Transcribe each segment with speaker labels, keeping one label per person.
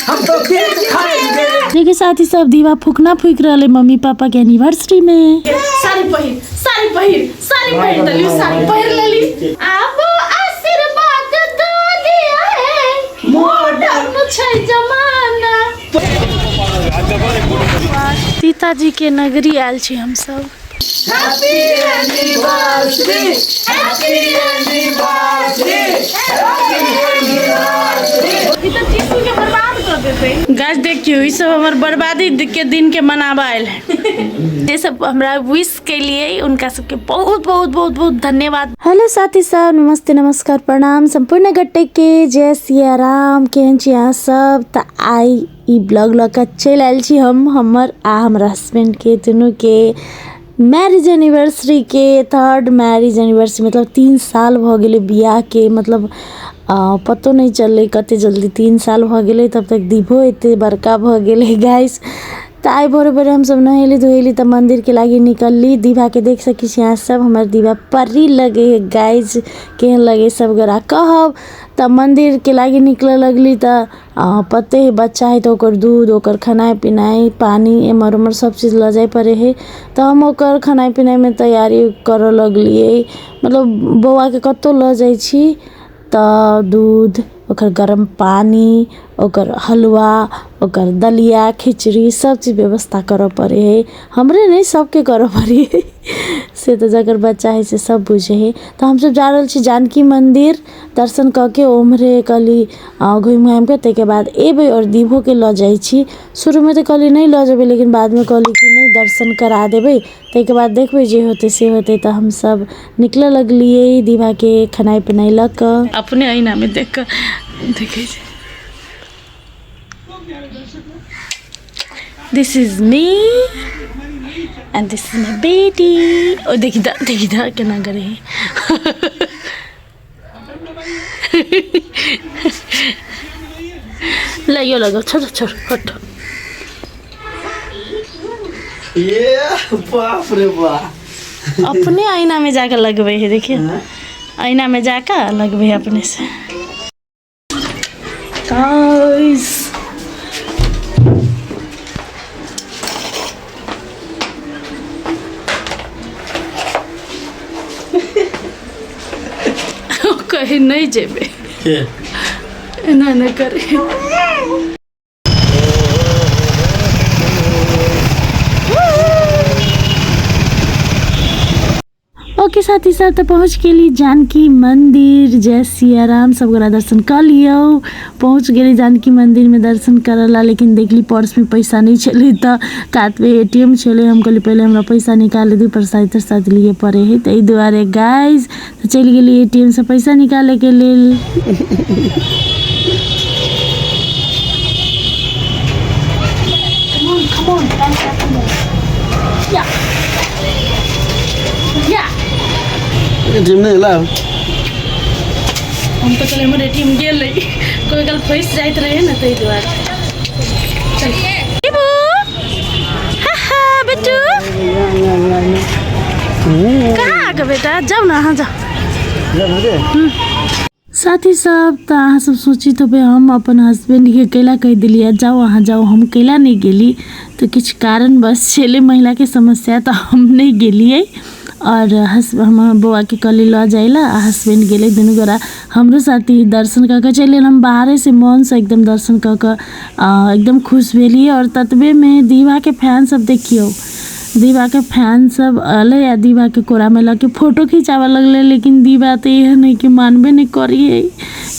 Speaker 1: हम तो केक खाएंगे।
Speaker 2: देखिए साथी सब दीवा फूकना फूक रहे मम्मी पापा के एनिवर्सरी में।
Speaker 3: सारी पहिर दली सारी पहिर लेली। अब आशीर्वाद दो दिया है मॉडर्न छै जमाना।
Speaker 2: सीताजी के नगरी आयल छी हम सब।
Speaker 1: Happy anniversary, happy anniversary, happy anniversary.
Speaker 3: ई तो चीज के बर्बाद कर देते।
Speaker 2: गाइस देखियो ई सब हमर बर्बादी के दिन के मनावा आयल है। ये सब हमरा विश के लिए उनका सबके बहुत बहुत बहुत बहुत धन्यवाद। हेलो साथी सब, नमस्ते नमस्कार प्रणाम संपूर्ण गट्टे के जय सिया राम। केहन छी अहाँ सब? त आई ई ब्लॉग लगा चल आयल छी हम हमर हमर हस्बैंड के दुनू के मैरिज एनिवर्सरी के। 3rd मैरिज एनिवर्सरी मतलब 3 साल भ गेले बियाह के। मतलब पतो नहीं चले कते जल्दी 3 साल भ गेले। तब तक दीभो एते बड़का भ गेले गाइस। त आई भोरे भोरे हम सब नहेली धोएली त मंदिर के लागी निकलली। दीवा के देख सकी छी यहाँ सब हमर दीवा परी लगे है गाइस। केहन लगे सब गोरा कहब। त मंदिर के लागी निकले लगली त पते है बच्चा है तो ओकर दूध ओकर खाना पिनाई पानी एमर उमर सब चीज ल जाए पड़े है। त हम ओकर खाना पिनाई में तैयारी कर लगलिए। मतलब बौआ के कतो ल जाए छी त दूध ओकर गरम पानी ओकर हलवा ओकर दलिया खिचड़ी सब चीज व्यवस्था करे पड़े है। हमरे नहीं सबके करे पड़े है से तो जकर बच्चा है से सब बुझे है। तो हम सब जा रहल छी जानकी मंदिर दर्शन करके ओमरे कली घूम घाम के ते के बाद एबे और दीभो के ल जाए छी। शुरू में तो कली नहीं ल जेबे लेकिन बाद में कली कि नहीं दर्शन करा देबे ते के बाद देखबे जे होते से होते। तो हम सब निकले लगलिए दीवा के खाना पिनाई लक अपने आईना में देख कर देखे। This is me and this is my baby. Oh देखी दा केना करे लाइयो लगो छोड़ हट।
Speaker 1: ये बाप रे बाप।
Speaker 2: अपने आईना में जाकर लगवे है। देखिए आईना में जाकर लगवे है अपने से गाइस। कहीं नहीं जेबे एना न करे। ओके साथी साथ पहुँच गेली जानकी मंदिर। जय सिया राम। सब गोरा दर्शन कर लियो। पहुँच गेली जानकी मंदिर में दर्शन करला लेकिन देखली पर्स में पैसा नहीं चले तो कात पे ATM चले। हम कहली पहले हमरा पैसा निकाले दी प्रसाद लिए पड़े है तो दुआरे गाइज तो चल गेली ATM से पैसा निकाले के लेल।
Speaker 1: ATM नहीं ला
Speaker 2: हम तो चले हमर ATM गेल रही कोई गल फंस जाइत रहे ना तो दुआरे चल दीबू बेटू कहाँ गए बेटा? जाओ ना हाँ जाओ। साथी सब तो अहाँ सब सोची तो हम अपन हस्बैंड के कैला कह दिलिए जाओ अहाँ जाओ। हम कैला नहीं गेली तो कुछ कारण बस चले महिला के समस्या तो हम नहीं गेलिए। और हम बउआ के कली ल जाइला हस्बैंड गेले दुनू गोरा हमरो साथी दर्शन करके चले। हम बाहरे से मन से एकदम दर्शन करके एकदम खुश भेलिए। और ततबे में दीवा के फैन सब देखियो दीवा के फैन सब अले या दीवा के कोरा में लगे फोटो खिंचावा लगले। लेकिन दीवा तो यह नहीं कि मानबे नहीं करिए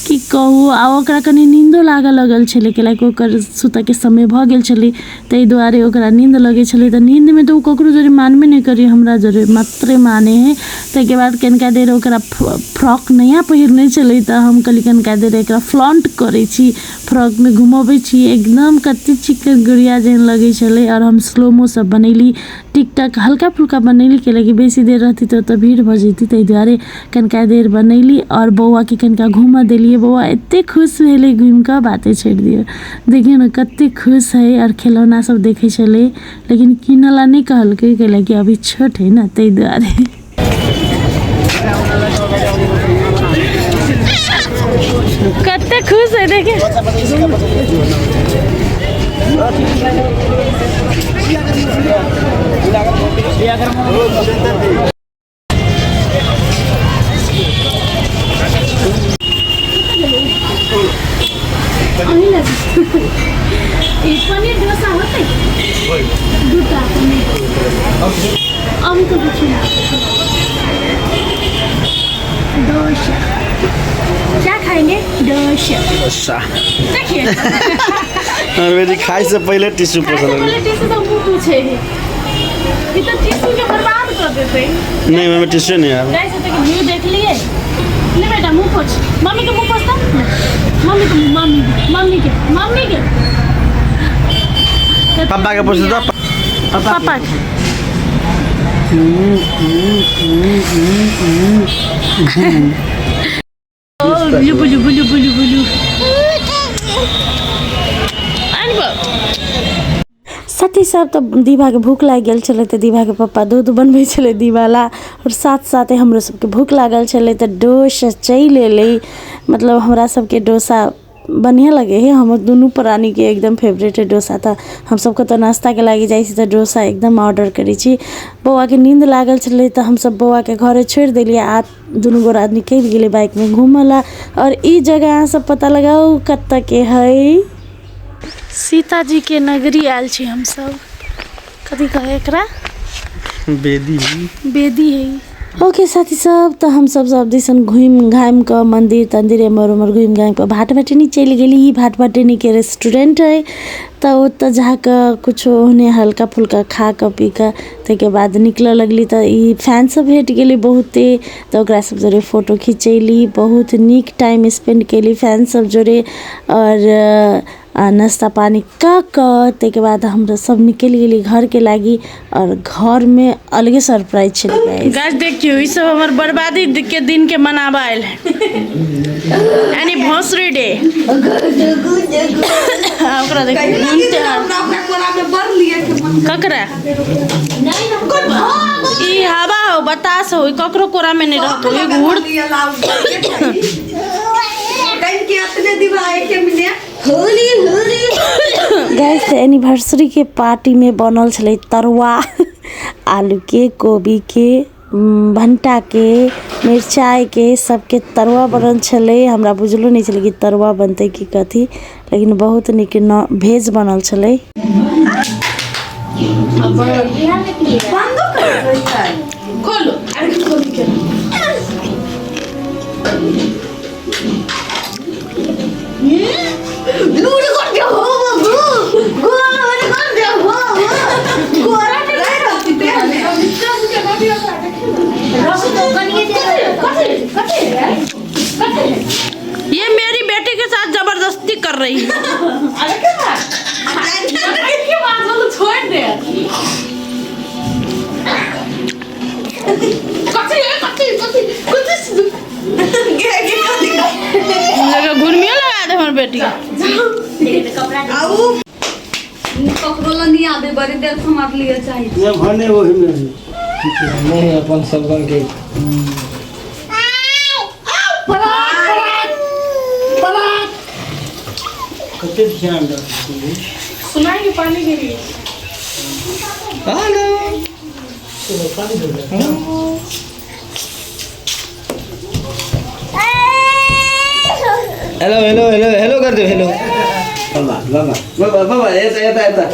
Speaker 2: कि कहू आ ओकरा कनी नींदो लागे लगल छले कैलाकि ओकर सुता के समय भ गेल छले तै दुआरे ओकरा नींद लगे छले। त नींद में तो ककरो जरे मानबे नहीं करी हमरा जरे मात्रे माने है। तै के बाद कनका देर ओकरा फ्रॉक नया पहिरने छले त हम कली कनका देर एकरा फ्लॉन्ट करे छी फ्रॉक में घुमावे छी एकदम कत्ते चिकन गुड़िया जेन लगे छले। और हम स्लोमो सब बनैली टिकटॉक हल्का फुल्का बनैली कैलाकि बेसी देर रहती तो भीड़ भ जैती तै दुआरे कनका देर बनैली। और बौआ के कनका घुमा देलिए बौआ एते खुश भेले घुम के बाते छेड़ दियो। देखिए न कत्ते खुश है और खिलौना सब देखे चले लेकिन किनला नहीं कहलके कैलाकि अभी छोट है ना तै दुआरे। कत्ते खुश है देखे
Speaker 3: अही लगी ई पनीर डोसा होते दूटा पनीर हम तो पूछिए डोसा क्या खाएंगे डोसा
Speaker 1: अच्छा
Speaker 3: देखिए
Speaker 1: और मेरी खाई से पहले टिश्यू
Speaker 3: खाने से
Speaker 1: पसंद
Speaker 3: पहले टिश्यू तो मुंह पूछे ही ये तो टिश्यू के बर्बाद कर देते
Speaker 1: नहीं मैं टिश्यू नहीं यार
Speaker 3: गाइस तो व्यू देख लिए ले बेटा मुंह पोछ मम्मी के मुंह पोछता मम्मी के मम्मी के
Speaker 1: पापा के पूछ दो
Speaker 3: पापा के ओ बुलू अनुभव
Speaker 2: साथी सब तो दीवा के भूख लाग गेल छले तो दीवा के पापा दूध बनबै छले दीवाला और साथ साथे हमरो सबके भूख लागल छले तो डोसा चल एलै मतलब हमरा सबके डोसा बढ़िया लगे है हम दोनों प्राणी के एकदम फेवरेट है डोसा तो हम सबके तो नाश्ता के लागी जाइ छी तो डोसा एकदम ऑर्डर करी छी बौआ के नींद लागल छले तो हम सब बौआ के घरे छोड़ देलिए आ दोनों गोरा निकल गेले बाइक में घूमला और ई जगह अहाँ सब पता लगाओ कत्ता के है सीता जी के नगरी आयल छी हम सब कथी कहे एकरा
Speaker 1: बेदी
Speaker 2: बेदी है ओके साथी सब तो हम सब दिसन घूम घाम के मंदिर तंदिर एमर उमर घूम घाम के भाट भटनी चल गेली भाट भटनी के रेस्टोरेंट है तो ओत जाके कुछ होने हल्का फुल्का खा के पी के ताके बाद निकल लगली तो ई फैन सब भेट गेली बहुते तो ओकरा सब जोरे फोटो खिंचैली बहुत निक टाइम स्पेंड केली फैन सब जोरे और नाश्ता पानी के बाद हम सब निकल गेली घर के लागी और घर में अलगे सरप्राइज छे गाइस देखियो ई सब हमर बर्बादी के दिन के मनाबाइल यानी भोसरी डे ओकरा देख ककरा ई हवा हो बतास हो ककरो कोरा में नहीं रहतो ई गुड़ गाइस एनिवर्सरी के पार्टी में बनल छले तरुआ आलू के कोबी के भंटा के मिर्चाई के सबके तरुआ बनल छले हमरा बुझलो नहीं छले कि तरुआ बनते कि कथी लेकिन बहुत निक भेज बनल छले
Speaker 3: खोलो लूड़ कर दे हो गोल कर दे हो गोरा ने नहीं रहती ते रस तो कनिए दे कथे
Speaker 2: ये मेरी बेटी के साथ जबरदस्ती कर रही है
Speaker 3: अरे क्या बात वो छोड़ दे
Speaker 2: घुर्मिया लगा दे हमारे बेटी का
Speaker 3: कपड़ोला नहीं आवे बड़ी देर से मार लिया चाहिए
Speaker 1: ये भने वो नहीं अपन सब के कते ध्यान दो
Speaker 3: सुनाएंगे पानी गिरी
Speaker 1: हेलो चलो पानी दे हेलो हेलो हेलो हेलो कर दो हेलो बाबा ऐसा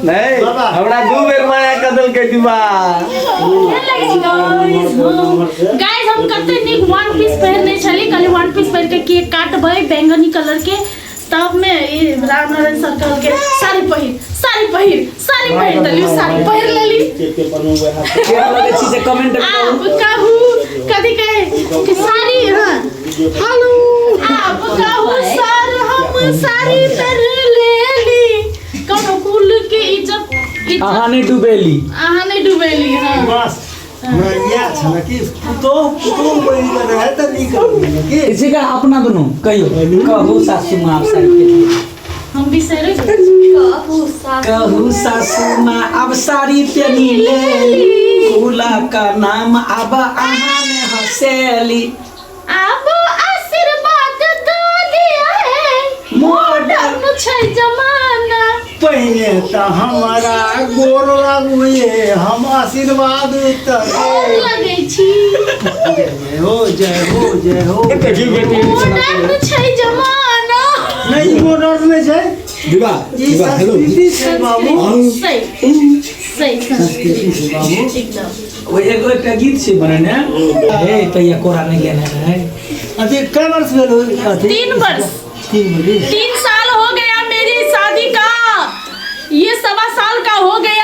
Speaker 1: नहीं हमरा दू बेर माया कदल के दिबा
Speaker 3: गाइस हम करते निक वन पीस पहनने चली कल वन पीस पहन के केक काटबै बैंगनी कलर के तब में ये रामनारायण सर्कल के साड़ी पहिर तलियो साड़ी पहिर लेली
Speaker 1: कमेंट
Speaker 3: आप कहू कदी कहे कि साड़ी हां हेलो आप कहू सर हम साड़ी पहिर लेली कोनो कुल के इज्जत
Speaker 1: अहाँ नहीं डुबेली
Speaker 3: हां
Speaker 1: बस मैं छना कि तो कोई कर है त नहीं करूंगी इसी का अपना दोनों कहू सासू मां आप सारी
Speaker 3: हम भी सरे
Speaker 1: कहू सासू मां अब साड़ी पहनी लेली फूला का नाम अब अहाँ में हंसेली
Speaker 3: अब आशीर्वाद दो दिया है मॉडर्न छै जमाना
Speaker 1: पहले तो हमारा गोर लागुए हम आशीर्वाद
Speaker 3: लगे छी
Speaker 1: जय हो
Speaker 3: मॉडर्न छै जमाना
Speaker 4: दिवा दिवा हेलो
Speaker 3: सही संस्कृति एकदम।
Speaker 1: वो एगो एक गीत से बने ए तो ये कोरा नहीं लेना है।
Speaker 4: अति कई वर्ष में
Speaker 3: 3 वर्ष 3 साल हो गया मेरी शादी का, ये 1.25 साल का हो गई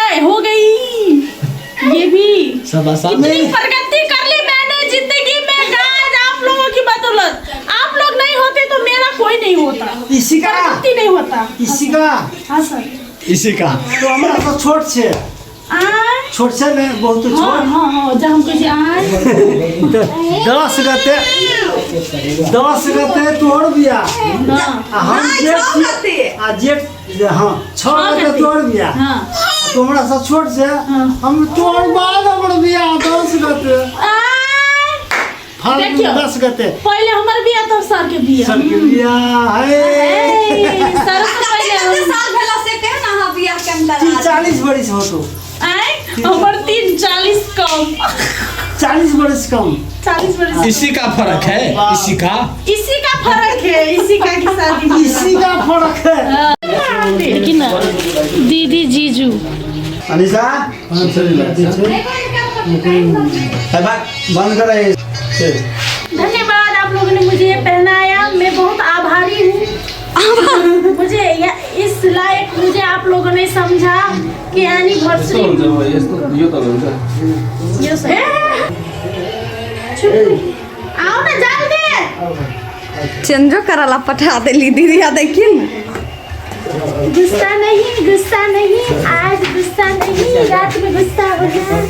Speaker 3: ये भी।
Speaker 4: 1.25 साल
Speaker 3: इतनी प्रगति कर ली मैंने जिंदगी में गाइस, आप लोगों की बदौलत। आप लोग नहीं होते तो मेरा कोई नहीं होता,
Speaker 4: इसी का
Speaker 3: प्रगति नहीं होता।
Speaker 4: इसी का
Speaker 3: हाँ सर।
Speaker 4: इसी का तो हमारा तो छोट से छोट से में बहुत
Speaker 3: हाँ
Speaker 4: छोट
Speaker 3: हाँ हाँ जब हम कहे आए
Speaker 4: 10 गते तोड़ बिया हम जेठ हाँ 6 गते तोड़ बिया
Speaker 3: हाँ
Speaker 4: तो हमारा सब छोट से हम तोड़ बाद हमर बिया 10 गते फाल 10 गते
Speaker 3: पहले हमारे बिया तब सर के बिया
Speaker 4: सर के बिया है
Speaker 3: सर से पहले
Speaker 5: साल भला से के ना हम बियाह के अंदर
Speaker 4: 40 बरिस हो तो
Speaker 3: हमर 40 कम
Speaker 4: 40 बरिस कम
Speaker 3: 40 वर्ष
Speaker 1: इसी का फर्क है, इसी का
Speaker 3: फर्क है, इसी का की शादी
Speaker 4: इसी का फर्क है।
Speaker 3: लेकिन दीदी जीजू
Speaker 4: अनिशा बंद करे।
Speaker 3: धन्यवाद आप लोगों ने मुझे ये पहनाया, मैं बहुत आभारी हूँ। मुझे इस लायक मुझे आप लोगों ने समझा कि एनिवर्सरी आओ ना जल्दी
Speaker 5: चेंजो करला पठा देली दीदी आ देखिए ना।
Speaker 3: गुस्सा नहीं आज गुस्सा नहीं, रात में गुस्सा हो जाए।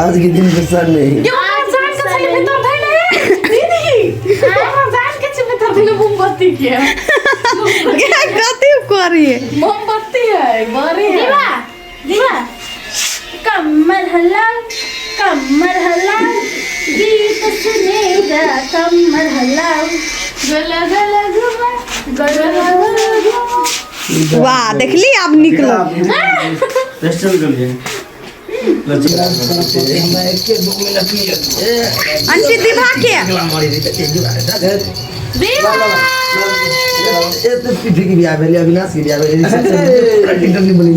Speaker 4: आज के दिन गुस्सा नहीं
Speaker 3: क्यों आज जान के चले भीतर धैले दीदी आज जान के चले भीतर धैले मोमबत्ती के
Speaker 5: क्या गति करी है
Speaker 3: मोमबत्ती है बड़ी दीवा दीवा कमर हलाओ गीत सुनेगा कमर हलाओ गला गला घुमा गला गला घुमा।
Speaker 5: वाह देख ली आप निकलो
Speaker 4: रेस्टोरेंट कर लिए
Speaker 5: अंशी दिभा के
Speaker 3: दीवा
Speaker 6: ये तो पीठी की बियाह भेली, अविनाश की बियाह भेली, सबसे इंटरनेट बनी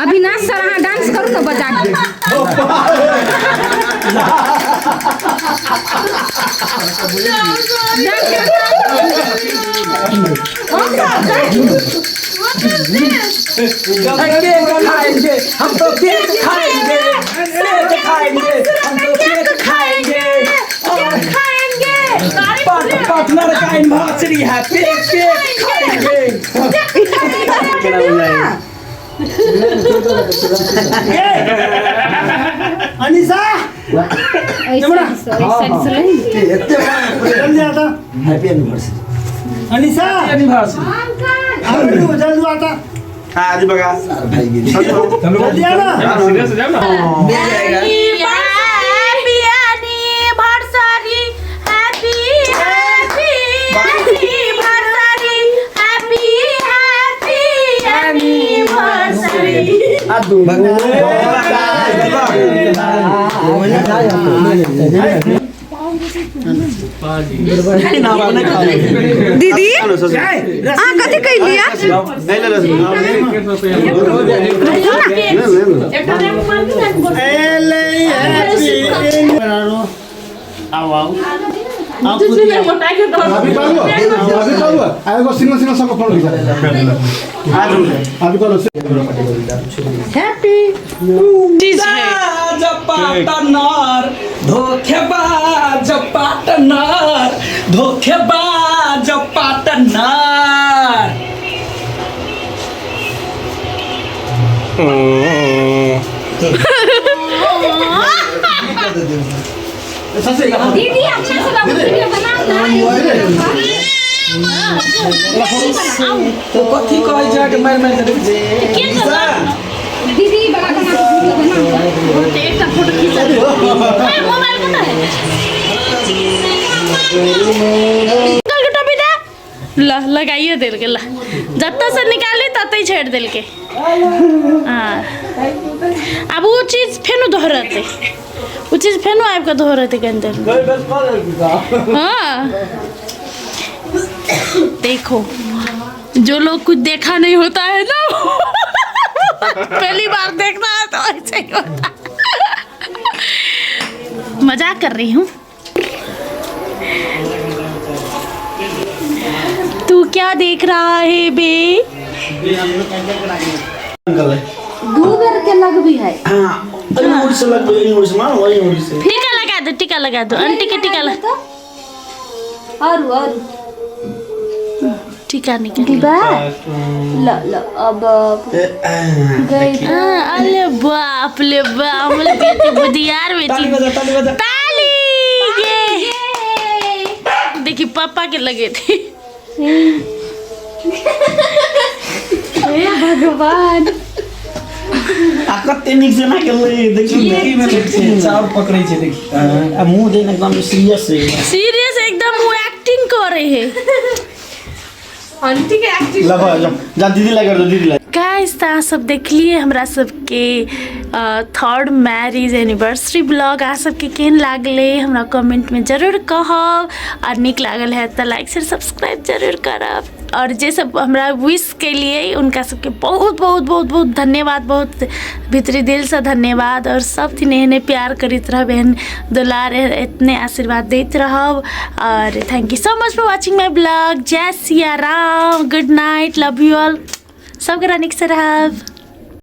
Speaker 5: अविनाश सर अहाँ डांस करू तो बजा के
Speaker 1: हम तो केक खाएंगे, पार्टनर का एनिवर्सरी है, केक खाएंगे।
Speaker 4: Anisha
Speaker 6: happy anniversary.
Speaker 4: अनिशा जल्दी आता
Speaker 6: हाँ जी बगा भाई की
Speaker 4: जल्दी आना
Speaker 5: दीदी अहाँ कथी कैलिया
Speaker 1: पार्टनर धोखेबाज पार्टनर धोखेबाज पार्टनर
Speaker 3: दीदी अपना सब वीडियो बनाओ
Speaker 1: तो कथी कहै छै कि मारि मारि देबै
Speaker 3: दीदी बड़ा बना वीडियो बनाओ एक फोटो खींच दे मोबाइल कहाँ है
Speaker 2: ला लगाइए दिल के ला जत्ता से निकाली तत्ते छेड़ दिल के अब वो चीज फेनु दोहराते वो चीज फेनु आपका दोहराते के अंदर हाँ देखो जो लोग कुछ देखा नहीं होता है ना पहली बार देखना है तो ऐसे ही होता मजाक कर रही हूँ तू क्या देख रहा है बे
Speaker 3: दूबर के लग भी है
Speaker 1: हां इंग्लिश लग इंग्लिश मान वही इंग्लिश से
Speaker 2: टीका लगा दो आंटी के टीका लगा
Speaker 3: और
Speaker 2: टीका निकल
Speaker 3: ल अब गई
Speaker 2: अरे बाप ले बाप मेरे बेटी बुधियार बेटी ताली ये देखिए पापा के लगे थे
Speaker 3: हे भगवान
Speaker 1: कते नीक से ना केलै देखिए की में चाउर पकड़ै छै देखिए आ मुंह देन एकदम सीरियस
Speaker 2: एकदम वो एक्टिंग कर रहे हैं
Speaker 3: आंटी के एक्टिंग
Speaker 1: लगा जा दीदी लगा दो दीदी लगा
Speaker 2: गाइस ता सब देख लिए हमरा सबके थर्ड मैरिज एनिवर्सरी ब्लॉग आ सबके केहन लागले हमरा कमेंट में जरूर कहब और निक लागल है तो लाइक शेयर सब्सक्राइब जरूर करब और जे सब हमरा विश के लिए उनका सबके बहुत बहुत बहुत बहुत धन्यवाद बहुत भीतरी दिल से धन्यवाद और सब थी एहने प्यार करते रह बहन दुलार इतने आशीर्वाद देते रहब और thank you so much for watching my blog जय Siya Ram good night love you all सब निक से रहब।